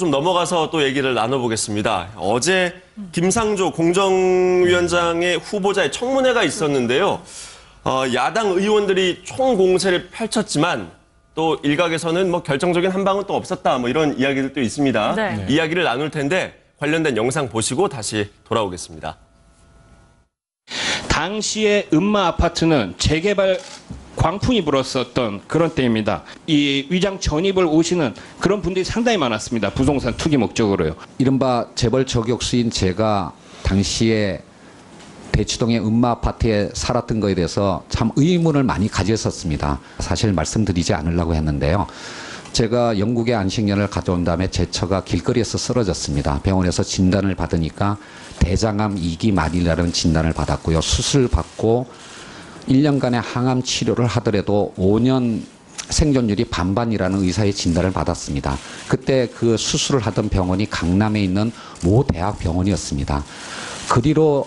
좀 넘어가서 또 얘기를 나눠보겠습니다. 어제 김상조 공정위원장의 후보자의 청문회가 있었는데요. 야당 의원들이 총공세를 펼쳤지만 또 일각에서는 뭐 결정적인 한 방은 또 없었다 뭐 이런 이야기들도 있습니다. 네. 이야기를 나눌 텐데 관련된 영상 보시고 다시 돌아오겠습니다. 당시의 음마 아파트는 재개발 광풍이 불었었던 그런 때입니다. 이 위장 전입을 오시는 그런 분들이 상당히 많았습니다. 부동산 투기 목적으로요. 이른바 재벌 저격수인 제가 당시에 대치동의 음마 아파트에 살았던 거에 대해서 참 의문을 많이 가졌었습니다. 사실 말씀드리지 않으려고 했는데요. 제가 영국에 안식년을 가져온 다음에 제 처가 길거리에서 쓰러졌습니다. 병원에서 진단을 받으니까 대장암 2기 말이라는 진단을 받았고요. 수술 받고 1년간의 항암 치료를 하더라도 5년 생존율이 반반이라는 의사의 진단을 받았습니다. 그때 그 수술을 하던 병원이 강남에 있는 모 대학병원이었습니다. 그 뒤로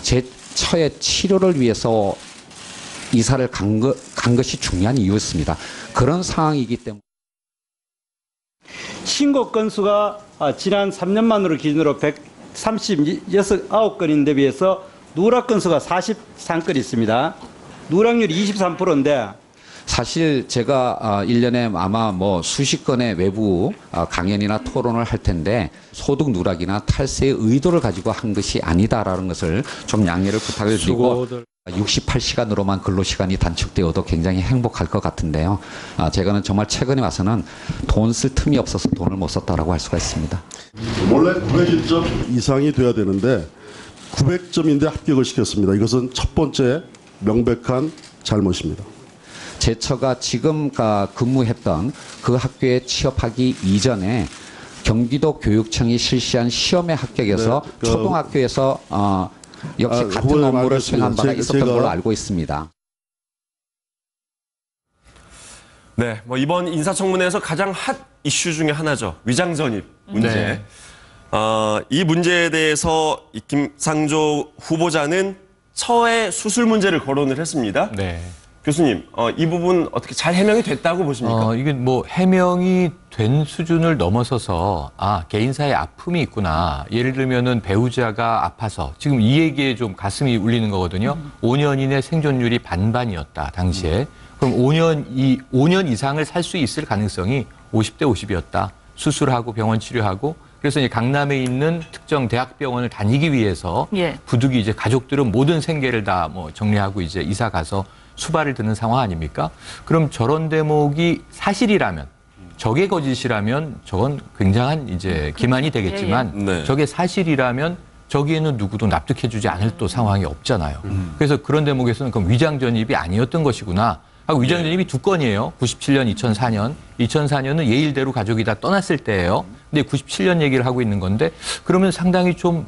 제 처의 치료를 위해서 이사를 간 것이 중요한 이유였습니다. 그런 상황이기 때문에 신고 건수가 지난 3년만으로 기준으로 139건인데 비해서 누락 건수가 43건 있습니다. 누락률이 23%인데 사실 제가 1년에 아마 뭐 수십 건의 외부 강연이나 토론을 할 텐데 소득 누락이나 탈세의 의도를 가지고 한 것이 아니다라는 것을 좀 양해를 부탁을 드리고 68시간으로만 근로시간이 단축되어도 굉장히 행복할 것 같은데요. 제가는 정말 최근에 와서는 돈 쓸 틈이 없어서 돈을 못 썼다라고 할 수가 있습니다. 원래 900점 이상이 돼야 되는데 900점인데 합격을 시켰습니다. 이것은 첫 번째 명백한 잘못입니다. 제 처가 지금 근무했던 그 학교에 취업하기 이전에 경기도 교육청이 실시한 시험에 합격해서 초등학교에서 역시 같은 업무를 수행한 바가 있었던 걸로 알고 있습니다. 네, 뭐 이번 인사청문회에서 가장 핫 이슈 중에 하나죠. 위장전입 문제. 네. 이 문제에 대해서 이 김상조 후보자는 처의 수술 문제를 거론을 했습니다. 네. 교수님, 이 부분 어떻게 잘 해명이 됐다고 보십니까? 이게 뭐 해명이 된 수준을 넘어서서 개인사의 아픔이 있구나. 예를 들면은 배우자가 아파서 지금 이 얘기에 좀 가슴이 울리는 거거든요. 5년 이내 생존율이 반반이었다 당시에. 그럼 5년 이상을 살 수 있을 가능성이 50대 50이었다. 수술하고 병원 치료하고. 그래서 이제 강남에 있는 특정 대학병원을 다니기 위해서 부득이 이제 가족들은 모든 생계를 다 뭐 정리하고 이제 이사 가서 수발을 드는 상황 아닙니까? 그럼 저런 대목이 사실이라면, 저게 거짓이라면 저건 굉장한 이제 기만이 되겠지만 네. 저게 사실이라면 저기에는 누구도 납득해주지 않을 또 상황이 없잖아요. 그래서 그런 대목에서는 그럼 위장전입이 아니었던 것이구나. 하고 위장전입이 두 건이에요. 97년, 2004년. 2004년은 예일대로 가족이 다 떠났을 때예요. 근데 97년 얘기를 하고 있는 건데 그러면 상당히 좀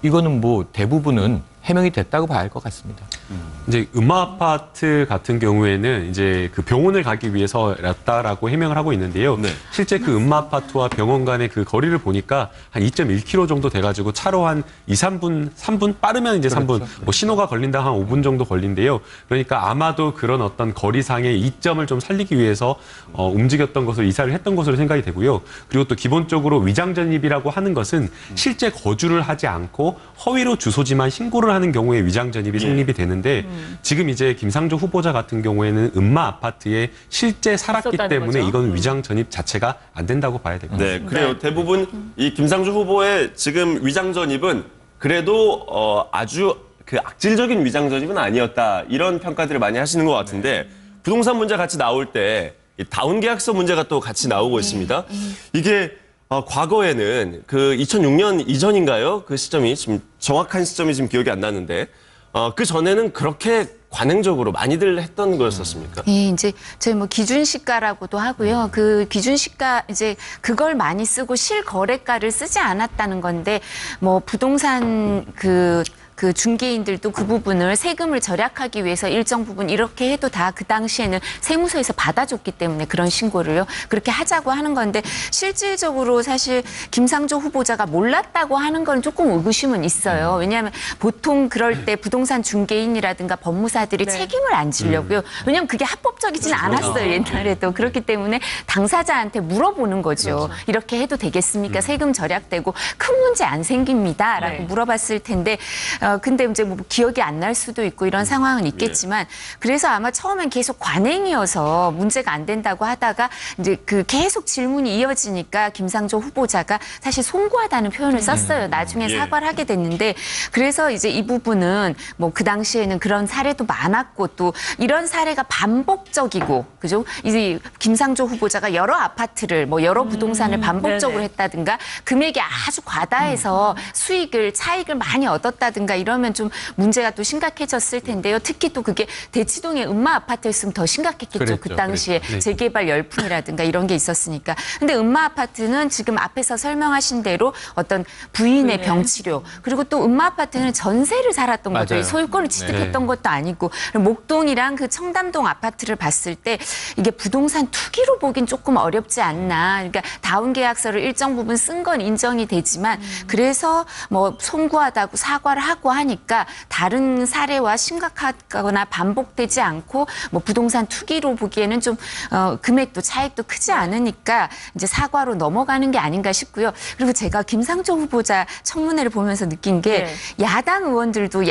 이거는 뭐 대부분은 해명이 됐다고 봐야 할 것 같습니다. 이제 음마 아파트 같은 경우에는 이제 그 병원을 가기 위해서였다라고 해명을 하고 있는데요. 네. 실제 그 음마 아파트와 병원 간의 그 거리를 보니까 한 2.1km 정도 돼가지고 차로 한 3분 빠르면 이제 3분, 그렇죠. 뭐 신호가 걸린다 한 5분 정도 걸린대요. 그러니까 아마도 그런 어떤 거리상의 이점을 좀 살리기 위해서 움직였던 것을 이사를 했던 것으로 생각이 되고요. 그리고 또 기본적으로 위장전입이라고 하는 것은 실제 거주를 하지 않고 허위로 주소지만 신고를 하는 경우에 위장전입이 성립이 되는데 지금 이제 김상조 후보자 같은 경우에는 음마 아파트에 실제 살았기 때문에 거죠. 이건 위장전입 자체가 안 된다고 봐야 될 것 같습니다. 네, 그래요. 대부분 이 김상조 후보의 지금 위장전입은 그래도 아주 그 악질적인 위장전입은 아니었다. 이런 평가들을 많이 하시는 것 같은데 부동산 문제 같이 나올 때 이 다운 계약서 문제가 또 같이 나오고 있습니다. 이게 과거에는 그 2006년 이전인가요? 그 시점이 지금 정확한 시점이 지금 기억이 안 나는데 그 전에는 그렇게 관행적으로 많이들 했던 거였었습니까? 예, 이제 저희 뭐 기준시가라고도 하고요. 그 기준시가 이제 그걸 많이 쓰고 실거래가를 쓰지 않았다는 건데 뭐 부동산 그 그 중개인들도 그 부분을 세금을 절약하기 위해서 일정 부분 이렇게 해도 다 그 당시에는 세무서에서 받아줬기 때문에 그런 신고를요. 그렇게 하자고 하는 건데 실질적으로 사실 김상조 후보자가 몰랐다고 하는 건 조금 의구심은 있어요. 왜냐하면 보통 그럴 때 부동산 중개인이라든가 법무사들이 책임을 안 지려고요. 왜냐하면 그게 합법적이진 않았어요. 옛날에도. 그렇기 때문에 당사자한테 물어보는 거죠. 이렇게 해도 되겠습니까? 세금 절약되고 큰 문제 안 생깁니다라고 물어봤을 텐데 근데 이제 뭐 기억이 안 날 수도 있고 이런 상황은 있겠지만 그래서 아마 처음엔 계속 관행이어서 문제가 안 된다고 하다가 이제 그 계속 질문이 이어지니까 김상조 후보자가 사실 송구하다는 표현을 썼어요. 나중에 사과를 하게 됐는데 그래서 이제 이 부분은 뭐 그 당시에는 그런 사례도 많았고 또 이런 사례가 반복적이고 그죠? 이제 김상조 후보자가 여러 아파트를 뭐 여러 부동산을 반복적으로 했다든가 금액이 아주 과다해서 수익을 차익을 많이 얻었다든가 이러면 좀 문제가 또 심각해졌을 텐데요. 특히 또 그게 대치동의 음마 아파트였으면 더 심각했겠죠. 그랬죠, 그 당시에 그랬죠. 네. 재개발 열풍이라든가 이런 게 있었으니까. 근데 음마 아파트는 지금 앞에서 설명하신 대로 어떤 부인의 병치료 그리고 또 음마 아파트는 전세를 살았던 거죠. 맞아요. 소유권을 취득했던 네. 것도 아니고 목동이랑 그 청담동 아파트를 봤을 때 이게 부동산 투기로 보긴 조금 어렵지 않나. 그러니까 다운 계약서를 일정 부분 쓴 건 인정이 되지만 그래서 뭐 송구하다고 사과를 하고 하니까 다른 사례와 심각하거나 반복되지 않고 뭐 부동산 투기로 보기에는 좀 금액도 차익도 크지 않으니까 이제 사과로 넘어가는 게 아닌가 싶고요. 그리고 제가 김상조 후보자 청문회를 보면서 느낀 게 야당 의원들도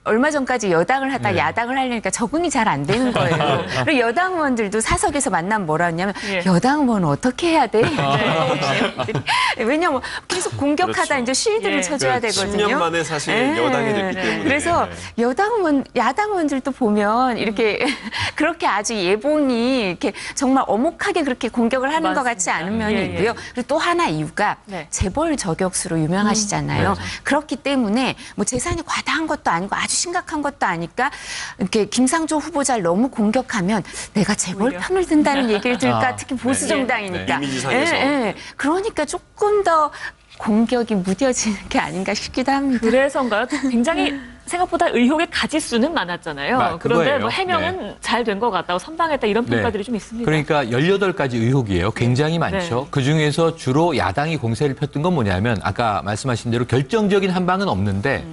얼마 전까지 여당을 하다 야당을 하려니까 적응이 잘 안 되는 거예요. 그리고 여당 의원들도 사석에서 만나면 뭐라 하냐면 여당 의원은 어떻게 해야 돼? 왜냐면 계속 공격하다 이제 쉴드를 쳐줘야 되거든요. 10년 만에 사실 여당이 됐기 때문에. 그래서 야당 의원들도 보면 이렇게 그렇게 아주 예봉이 이렇게 정말 어목하게 그렇게 공격을 하는 것 같지 않은 면이 있고요. 그리고 또 하나 이유가 재벌 저격수로 유명하시잖아요. 그렇기 때문에 뭐 재산이 과다한 것도 아니고 아주 심각한 것도 아니까 이렇게 김상조 후보자를 너무 공격하면 내가 재벌 편을 든다는 얘기를 들을까 특히 보수 정당이니까. 이미지상에서. 그러니까 조금 더 공격이 무뎌지는 게 아닌가 싶기도 합니다. 그래서인가요? 굉장히 생각보다 의혹의 가지수는 많았잖아요. 그런데 그거예요. 뭐 해명은 잘 된 것 같다고 선방했다 이런 평가들이 좀 있습니다. 그러니까 18가지 의혹이에요. 굉장히 많죠. 그중에서 주로 야당이 공세를 폈던 건 뭐냐면 아까 말씀하신 대로 결정적인 한 방은 없는데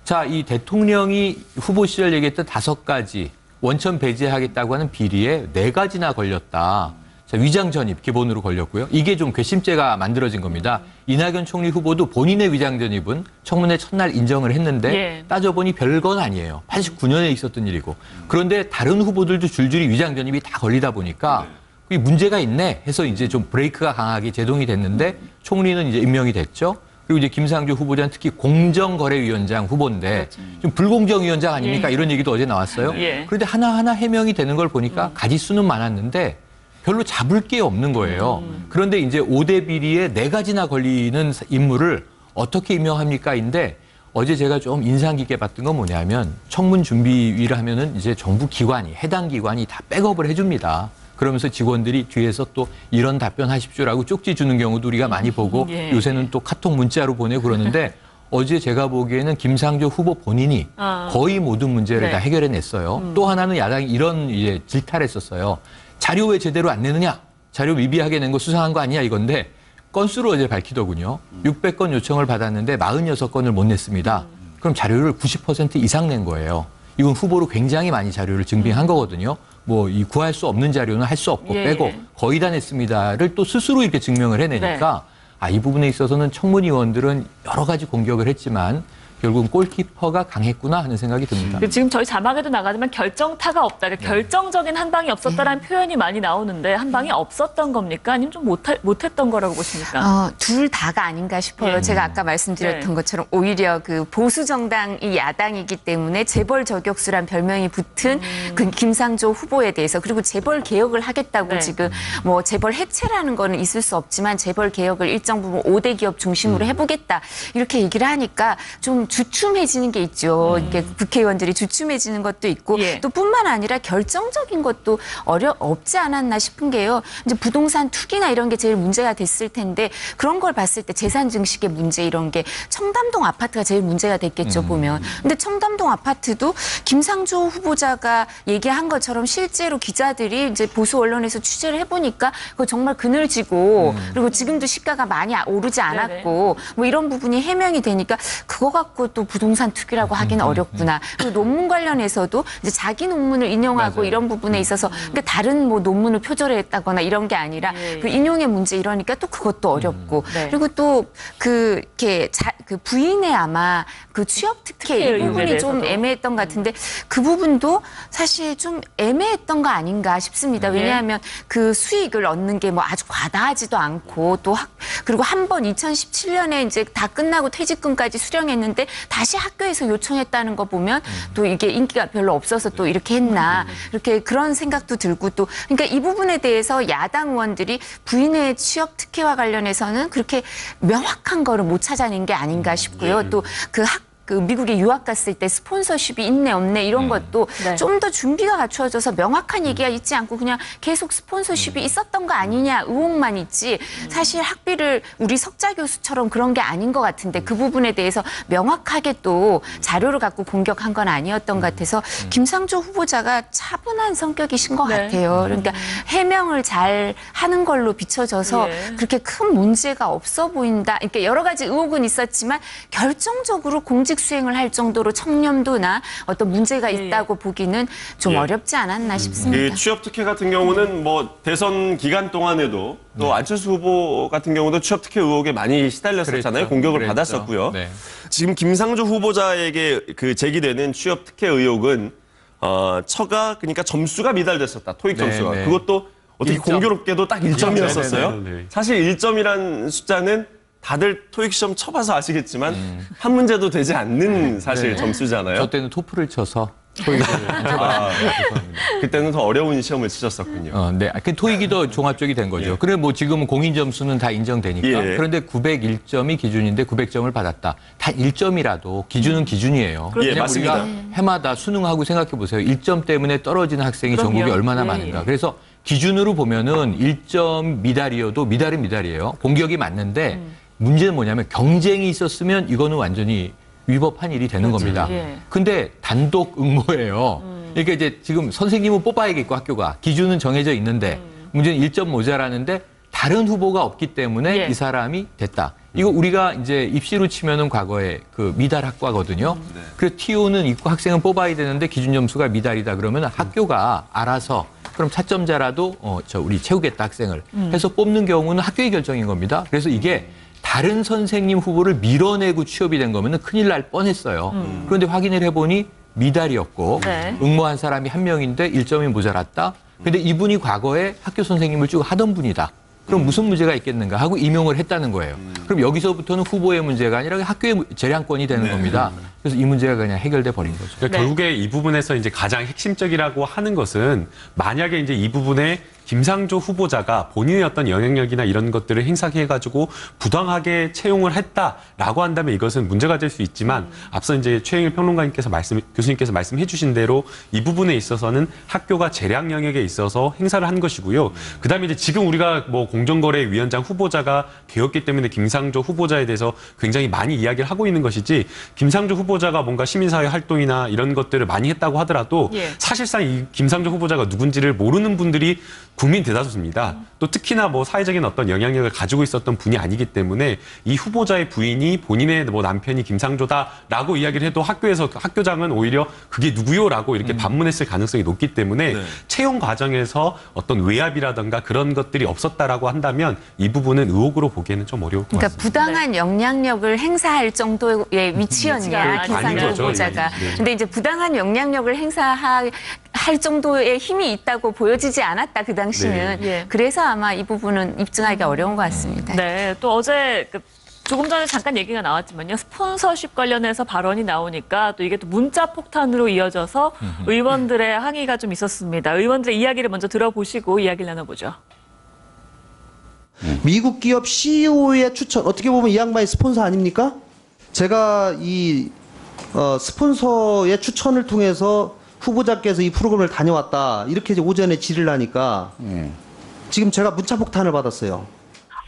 자, 이 대통령이 후보 시절 얘기했던 5가지 원천 배제하겠다고 하는 비리에 4가지나 걸렸다. 자, 위장 전입 기본으로 걸렸고요. 이게 좀 괘씸죄가 만들어진 겁니다. 이낙연 총리 후보도 본인의 위장 전입은 청문회 첫날 인정을 했는데 따져보니 별건 아니에요. 89년에 있었던 일이고. 그런데 다른 후보들도 줄줄이 위장 전입이 다 걸리다 보니까 그게 문제가 있네 해서 이제 좀 브레이크가 강하게 제동이 됐는데 총리는 이제 임명이 됐죠. 그리고 이제 김상조 후보자는 특히 공정거래위원장 후보인데 좀 불공정위원장 아닙니까? 이런 얘기도 어제 나왔어요. 그런데 하나하나 해명이 되는 걸 보니까 가지수는 많았는데 별로 잡을 게 없는 거예요. 그런데 이제 5대 비리에 4가지나 걸리는 인물을 어떻게 임명합니까?인데 어제 제가 좀 인상 깊게 봤던 건 뭐냐면 청문준비위를 하면은 이제 정부 기관이 해당 기관이 다 백업을 해줍니다. 그러면서 직원들이 뒤에서 또 이런 답변하십시오라고 쪽지 주는 경우도 우리가 많이 보고 요새는 또 카톡 문자로 보내고 그러는데 어제 제가 보기에는 김상조 후보 본인이 거의 모든 문제를 다 해결해냈어요. 또 하나는 야당이 이런 이제 질타를 했었어요. 자료 왜 제대로 안 내느냐? 자료 미비하게 낸 거 수상한 거 아니냐 이건데 건수로 어제 밝히더군요. 600건 요청을 받았는데 46건을 못 냈습니다. 그럼 자료를 90% 이상 낸 거예요. 이건 후보로 굉장히 많이 자료를 증빙한 거거든요. 뭐 이 구할 수 없는 자료는 할 수 없고 빼고 거의 다 냈습니다를 또 스스로 이렇게 증명을 해내니까 이 부분에 있어서는 청문위원들은 여러 가지 공격을 했지만 결국은 골키퍼가 강했구나 하는 생각이 듭니다. 지금 저희 자막에도 나가지만 결정타가 없다. 그러니까 결정적인 한 방이 없었다라는 표현이 많이 나오는데 한 방이 없었던 겁니까? 아니면 좀 못했던 거라고 보십니까? 둘 다가 아닌가 싶어요. 제가 아까 말씀드렸던 것처럼 오히려 그 보수 정당이 야당이기 때문에 재벌 저격수란 별명이 붙은 그 김상조 후보에 대해서 그리고 재벌 개혁을 하겠다고 지금 뭐 재벌 해체라는 거는 있을 수 없지만 재벌 개혁을 일정 부분 5대 기업 중심으로 해보겠다 이렇게 얘기를 하니까 좀 좀 주춤해지는 게 있죠. 이게 국회의원들이 주춤해지는 것도 있고 예. 또 뿐만 아니라 결정적인 것도 없지 않았나 싶은 게요. 이제 부동산 투기나 이런 게 제일 문제가 됐을 텐데 그런 걸 봤을 때 재산 증식의 문제 이런 게 청담동 아파트가 제일 문제가 됐겠죠, 보면. 근데 청담동 아파트도 김상조 후보자가 얘기한 것처럼 실제로 기자들이 이제 보수 언론에서 취재를 해보니까 그거 정말 그늘지고 그리고 지금도 시가가 많이 오르지 않았고 뭐 이런 부분이 해명이 되니까 그거 갖고 또 부동산 투기라고 하기는 어렵구나. 그리고 논문 관련해서도 이제 자기 논문을 인용하고 맞아요. 이런 부분에 있어서 그러니까 다른 뭐 논문을 표절했다거나 이런 게 아니라 그 인용의 문제 이러니까 또 그것도 어렵고 네. 그리고 또 그 이렇게 그 부인의 아마 그 취업 특혜 이 의혹에 부분이 좀 대해서도. 애매했던 것 같은데 그 부분도 사실 좀 애매했던 거 아닌가 싶습니다. 왜냐하면 그 수익을 얻는 게 뭐 아주 과다하지도 않고 또 그리고 한 번 2017년에 이제 다 끝나고 퇴직금까지 수령했는데 다시 학교에서 요청했다는 거 보면 또 이게 인기가 별로 없어서 또 이렇게 했나 이렇게 그런 생각도 들고 또 그러니까 이 부분에 대해서 야당 의원들이 부인의 취업 특혜와 관련해서는 그렇게 명확한 거를 못 찾아낸 게 아닌가 싶고요. 또 그 미국에 유학 갔을 때 스폰서십이 있네 없네 이런 것도 네. 좀 더 준비가 갖추어져서 명확한 얘기가 있지 않고 그냥 계속 스폰서십이 있었던 거 아니냐 의혹만 있지 사실 학비를 우리 석자 교수처럼 그런 게 아닌 것 같은데 그 부분에 대해서 명확하게 또 자료를 갖고 공격한 건 아니었던 것 같아서 김상조 후보자가 차분한 성격이신 것 네. 같아요. 그러니까 해명을 잘 하는 걸로 비춰져서 예. 그렇게 큰 문제가 없어 보인다. 그러니까 여러 가지 의혹은 있었지만 결정적으로 공직 수행을 할 정도로 청렴도나 어떤 문제가 있다고 보기는 좀 예. 어렵지 않았나 싶습니다. 이 취업 특혜 같은 경우는 뭐 대선 기간 동안에도 또 안철수 후보 같은 경우도 취업 특혜 의혹에 많이 시달렸었잖아요. 그랬죠. 공격을 그랬죠. 받았었고요. 네. 지금 김상조 후보자에게 그 제기되는 취업 특혜 의혹은 처가 그러니까 점수가 미달됐었다. 토익 네, 점수가. 네. 그것도 어떻게 1점. 공교롭게도 딱 1점이었었어요. 네, 네, 네. 사실 1점이란 숫자는 다들 토익 시험 쳐봐서 아시겠지만 한 문제도 되지 않는 사실 네. 점수잖아요. 저 때는 토플을 쳐서 토익을 안 쳐봤습니다. 죄송합니다. 그때는 더 어려운 시험을 치셨었군요. 네. 그 토익이 더 종합적이 된 거죠. 예. 그래 뭐 지금은 공인 점수는 다 인정되니까. 예. 그런데 901점이 기준인데 900점을 받았다. 단 1점이라도 기준은 기준이에요. 예, 왜냐면 맞습니다. 우리가 해마다 수능하고 생각해 보세요. 1점 때문에 떨어지는 학생이 그럼요. 전국에 얼마나 예, 많은가. 예. 그래서 기준으로 보면은 1점 미달이어도 미달은 미달이에요. 공격이 맞는데 문제는 뭐냐면 경쟁이 있었으면 이거는 완전히 위법한 일이 되는 겁니다. 예. 근데 단독 응모예요. 그러니까 이제 지금 선생님은 뽑아야겠고 학교가 기준은 정해져 있는데 문제는 1점 모자라는데 다른 후보가 없기 때문에 예. 이 사람이 됐다. 이거 우리가 이제 입시로 치면은 과거에 그 미달 학과거든요. 그래서 TO는 있고 학생은 뽑아야 되는데 기준 점수가 미달이다 그러면 학교가 알아서 그럼 차점자라도 우리 채우겠다 학생을 해서 뽑는 경우는 학교의 결정인 겁니다. 그래서 이게 다른 선생님 후보를 밀어내고 취업이 된 거면 큰일 날 뻔했어요. 그런데 확인을 해보니 미달이었고 네. 응모한 사람이 한 명인데 1점이 모자랐다. 근데 이분이 과거에 학교 선생님을 쭉 하던 분이다. 그럼 무슨 문제가 있겠는가 하고 임용을 했다는 거예요. 그럼 여기서부터는 후보의 문제가 아니라 학교의 재량권이 되는 겁니다. 그래서 이 문제가 그냥 해결돼 버린 거죠. 그러니까 네. 결국에 이 부분에서 이제 가장 핵심적이라고 하는 것은 만약에 이제 이 부분에 김상조 후보자가 본인의 어떤 영향력이나 이런 것들을 행사해가지고 부당하게 채용을 했다라고 한다면 이것은 문제가 될 수 있지만 앞서 이제 최영일 평론가님께서 교수님께서 말씀해주신 대로 이 부분에 있어서는 학교가 재량 영역에 있어서 행사를 한 것이고요. 그다음에 이제 지금 우리가 뭐 공정거래위원장 후보자가 되었기 때문에 김상조 후보자에 대해서 굉장히 많이 이야기를 하고 있는 것이지 김상조 후보자가 뭔가 시민사회 활동이나 이런 것들을 많이 했다고 하더라도 예. 사실상 이 김상조 후보자가 누군지를 모르는 분들이 국민 대다수입니다. 또 특히나 뭐 사회적인 어떤 영향력을 가지고 있었던 분이 아니기 때문에 이 후보자의 부인이 본인의 뭐 남편이 김상조다라고 이야기를 해도 학교에서 학교장은 오히려 그게 누구요라고 이렇게 반문했을 가능성이 높기 때문에 채용 과정에서 어떤 외압이라든가 그런 것들이 없었다라고 한다면 이 부분은 의혹으로 보기에는 좀 어려울 것 그러니까 같습니다. 부당한 영향력을 행사할 정도의 위치였냐 위치가 김상조 아닌 거죠, 후보자가. 네. 근데 이제 부당한 영향력을 행사할 정도의 힘이 있다고 보여지지 않았다 그 당시는. 네. 예. 그래서 아마 이 부분은 입증하기가 어려운 것 같습니다. 네, 또 어제 조금 전에 잠깐 얘기가 나왔지만요. 스폰서십 관련해서 발언이 나오니까 또 이게 또 문자 폭탄으로 이어져서 의원들의 항의가 좀 있었습니다. 의원들의 이야기를 먼저 들어보시고 이야기를 나눠보죠. 미국 기업 CEO의 추천, 어떻게 보면 이 양반이 스폰서 아닙니까? 제가 이 스폰서의 추천을 통해서 후보자께서 이 프로그램을 다녀왔다 이렇게 이제 오전에 질의를 하니까 지금 제가 문자폭탄을 받았어요.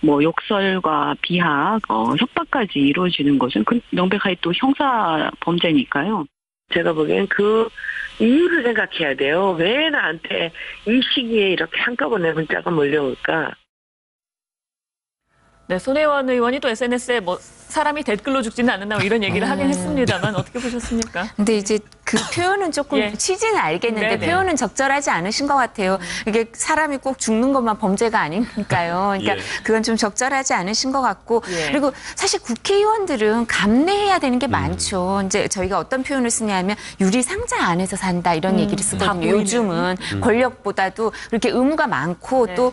뭐 욕설과 비하, 협박까지 이루어지는 것은 명백하게 또 형사 범죄니까요. 제가 보기엔 그 이유를 생각해야 돼요. 왜 나한테 이 시기에 이렇게 한꺼번에 문자가 몰려올까? 네, 손혜원 의원이 또 SNS에 뭐 사람이 댓글로 죽지는 않는다 뭐 이런 얘기를 하긴 했습니다만 어떻게 보셨습니까? 근데 이제 그 표현은 조금 예. 취지는 알겠는데 네네. 표현은 적절하지 않으신 것 같아요. 이게 사람이 꼭 죽는 것만 범죄가 아니니까요. 그러니까 예. 그건 좀 적절하지 않으신 것 같고 예. 그리고 사실 국회의원들은 감내해야 되는 게 많죠. 이제 저희가 어떤 표현을 쓰냐면 유리 상자 안에서 산다 이런 얘기를 다 쓰거든요. 보이는. 요즘은 권력보다도 그렇게 의무가 많고 네. 또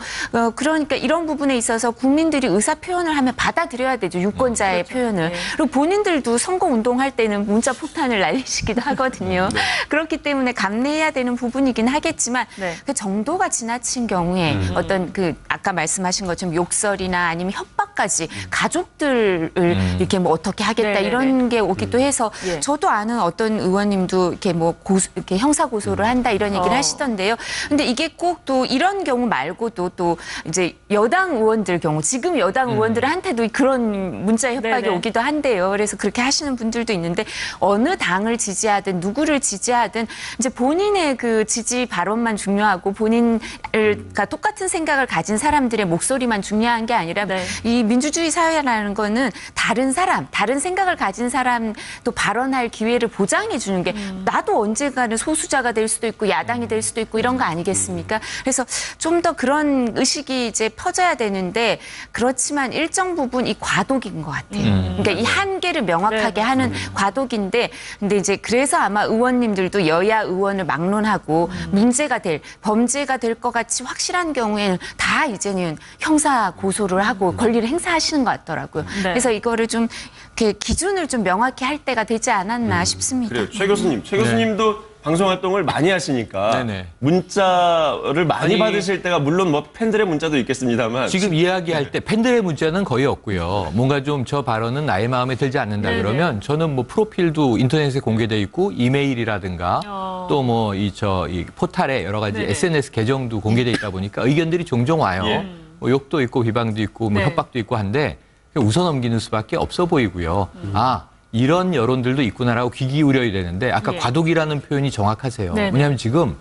그러니까 이런 부분에 있어서 국민들이 의사 표현을 하면 받아들여야 되죠. 유권자의 표현을. 네. 그리고 본인들도 선거 운동할 때는 문자 폭탄을 날리시기도 하거든요. 그렇기 때문에 감내해야 되는 부분이긴 하겠지만 네. 그 정도가 지나친 경우에 어떤 그 아까 말씀하신 것처럼 욕설이나 아니면 협박까지 가족들을 이렇게 뭐 어떻게 하겠다 네네네. 이런 게 오기도 해서 예. 저도 아는 어떤 의원님도 이렇게 뭐 이렇게 형사 고소를 한다 이런 얘기를 하시던데요. 근데 이게 꼭 또 이런 경우 말고도 또 이제 여당 의원들 경우 지금 여당 의원들한테도 그런 문자 협박이 네네. 오기도 한대요. 그래서 그렇게 하시는 분들도 있는데 어느 당을 지지하든 누구를 지지하든 이제 본인의 그 지지 발언만 중요하고 본인과 똑같은 생각을 가진 사람들의 목소리만 중요한 게 아니라 네. 이 민주주의 사회라는 거는 다른 사람, 다른 생각을 가진 사람도 발언할 기회를 보장해 주는 게 나도 언젠가는 소수자가 될 수도 있고 야당이 될 수도 있고 이런 거 아니겠습니까? 그래서 좀 더 그런 의식이 이제 퍼져야 되는데 그렇지만 일정 부분 이 과도기인 것 같아요. 그러니까 이 한계를 명확하게 하는 과도기인데 근데 이제 그래서 아마 의원님들도 여야 의원을 막론하고 문제가 될 범죄가 될 것 같이 확실한 경우에는 다 이제는 형사 고소를 하고 권리를 행사하시는 것 같더라고요. 네. 그래서 이거를 좀 이렇게 기준을 좀 명확히 할 때가 되지 않았나 싶습니다. 그래요. 최 교수님. 최 교수님도 방송 활동을 많이 하시니까 네네. 문자를 많이 아니, 받으실 때가 물론 뭐 팬들의 문자도 있겠습니다만 지금 이야기할 때 팬들의 문자는 거의 없고요. 뭔가 좀 저 발언은 나의 마음에 들지 않는다 네네. 그러면 저는 뭐 프로필도 인터넷에 공개돼 있고 이메일이라든가 또 뭐 이 포탈에 여러 가지 네네. SNS 계정도 공개돼 있다 보니까 의견들이 종종 와요. 예. 뭐 욕도 있고 비방도 있고 뭐 네. 협박도 있고 한데 웃어 넘기는 수밖에 없어 보이고요. 아 이런 여론들도 있구나라고 귀 기울여야 되는데 아까 예. 과도기라는 표현이 정확하세요. 네네. 왜냐하면 지금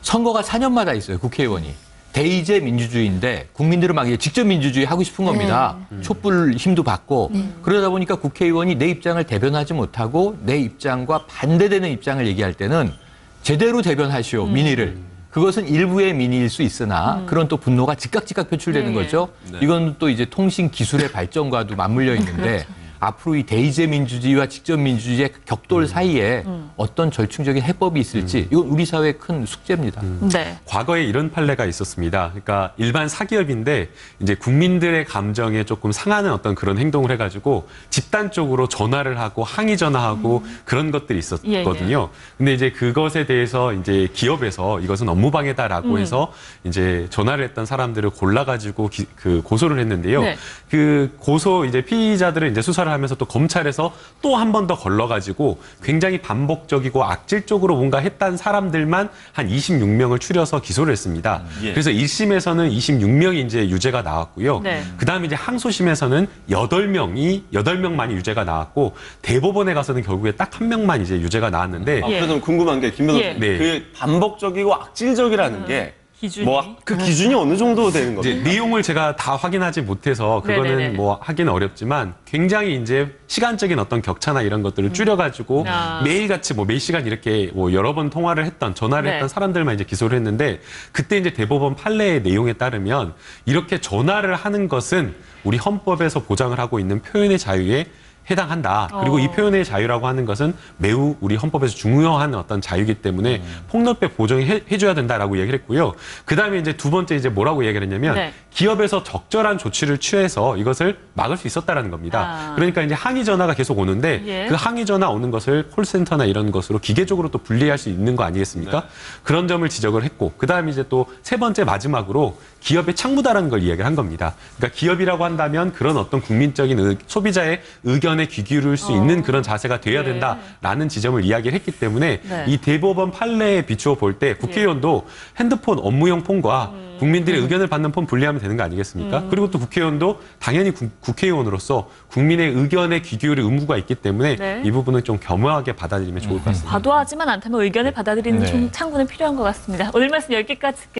선거가 4년마다 있어요. 국회의원이. 대의제 민주주의인데 국민들은 막 이제 직접 민주주의 하고 싶은 겁니다. 촛불 힘도 받고 그러다 보니까 국회의원이 내 입장을 대변하지 못하고 내 입장과 반대되는 입장을 얘기할 때는 제대로 대변하시오 민의를. 그것은 일부의 민의일 수 있으나 그런 또 분노가 즉각 표출되는 네. 거죠. 이건 또 이제 통신 기술의 발전과도 맞물려 있는데 앞으로 이 대의제 민주주의와 직접 민주주의의 격돌 사이에 어떤 절충적인 해법이 있을지 이건 우리 사회의 큰 숙제입니다. 네. 과거에 이런 판례가 있었습니다. 그러니까 일반 사기업인데 이제 국민들의 감정에 조금 상하는 어떤 그런 행동을 해가지고 집단적으로 전화를 하고 항의 전화하고 그런 것들이 있었거든요. 근데 이제 그것에 대해서 이제 기업에서 이것은 업무방해다라고 해서 이제 전화를 했던 사람들을 골라가지고 그 고소를 했는데요. 네. 그 고소 이제 피의자들을 이제 수사를 하면서 또 검찰에서 또 한 번 더 걸러가지고 굉장히 반복적이고 악질적으로 뭔가 했던 사람들만 한 26명을 추려서 기소를 했습니다. 예. 그래서 1심에서는 26명이 이제 유죄가 나왔고요. 네. 그다음에 이제 항소심에서는 8명만이 유죄가 나왔고 대법원에 가서는 결국에 딱 한 명만 이제 유죄가 나왔는데 아, 그래도 궁금한 게 김 변호사님. 네. 그 반복적이고 악질적이라는 게 기준이. 뭐 그 기준이 어느 정도 되는 이제 겁니까? 내용을 제가 다 확인하지 못해서 그거는 네네네. 뭐 하기는 어렵지만 굉장히 이제 시간적인 어떤 격차나 이런 것들을 줄여가지고 아. 매일같이 뭐 매 시간 이렇게 뭐 여러 번 통화를 했던 전화를 네. 했던 사람들만 이제 기소를 했는데 그때 이제 대법원 판례의 내용에 따르면 이렇게 전화를 하는 것은 우리 헌법에서 보장을 하고 있는 표현의 자유에 해당한다. 그리고 이 표현의 자유라고 하는 것은 매우 우리 헌법에서 중요한 어떤 자유이기 때문에 폭력배 보정해줘야 된다라고 얘기를 했고요. 그 다음에 이제 두 번째 이제 뭐라고 얘기를 했냐면 네. 기업에서 적절한 조치를 취해서 이것을 막을 수 있었다라는 겁니다. 아. 그러니까 이제 항의 전화가 계속 오는데 예. 그 항의 전화 오는 것을 콜센터나 이런 것으로 기계적으로 또 분리할 수 있는 거 아니겠습니까? 네. 그런 점을 지적을 했고 그 다음에 이제 또 세 번째 마지막으로 기업의 창구다라는 걸 이야기를 한 겁니다. 그러니까 기업이라고 한다면 그런 어떤 국민적인 소비자의 의견 의견에 귀 기울일 수 있는 그런 자세가 돼야 된다라는 지점을 이야기를 했기 때문에 네. 이 대법원 판례에 비추어 볼 때 국회의원도 핸드폰 업무용 폰과 국민들의 의견을 받는 폰 분리하면 되는 거 아니겠습니까? 그리고 또 국회의원도 당연히 국회의원으로서 국민의 의견에 귀 기울일 의무가 있기 때문에 네. 이 부분은 좀 겸허하게 받아들이면 좋을 것 같습니다. 과도하지만 않다면 의견을 받아들이는 네. 좀 창구는 필요한 것 같습니다. 오늘 말씀 여기까지 듣겠습니다.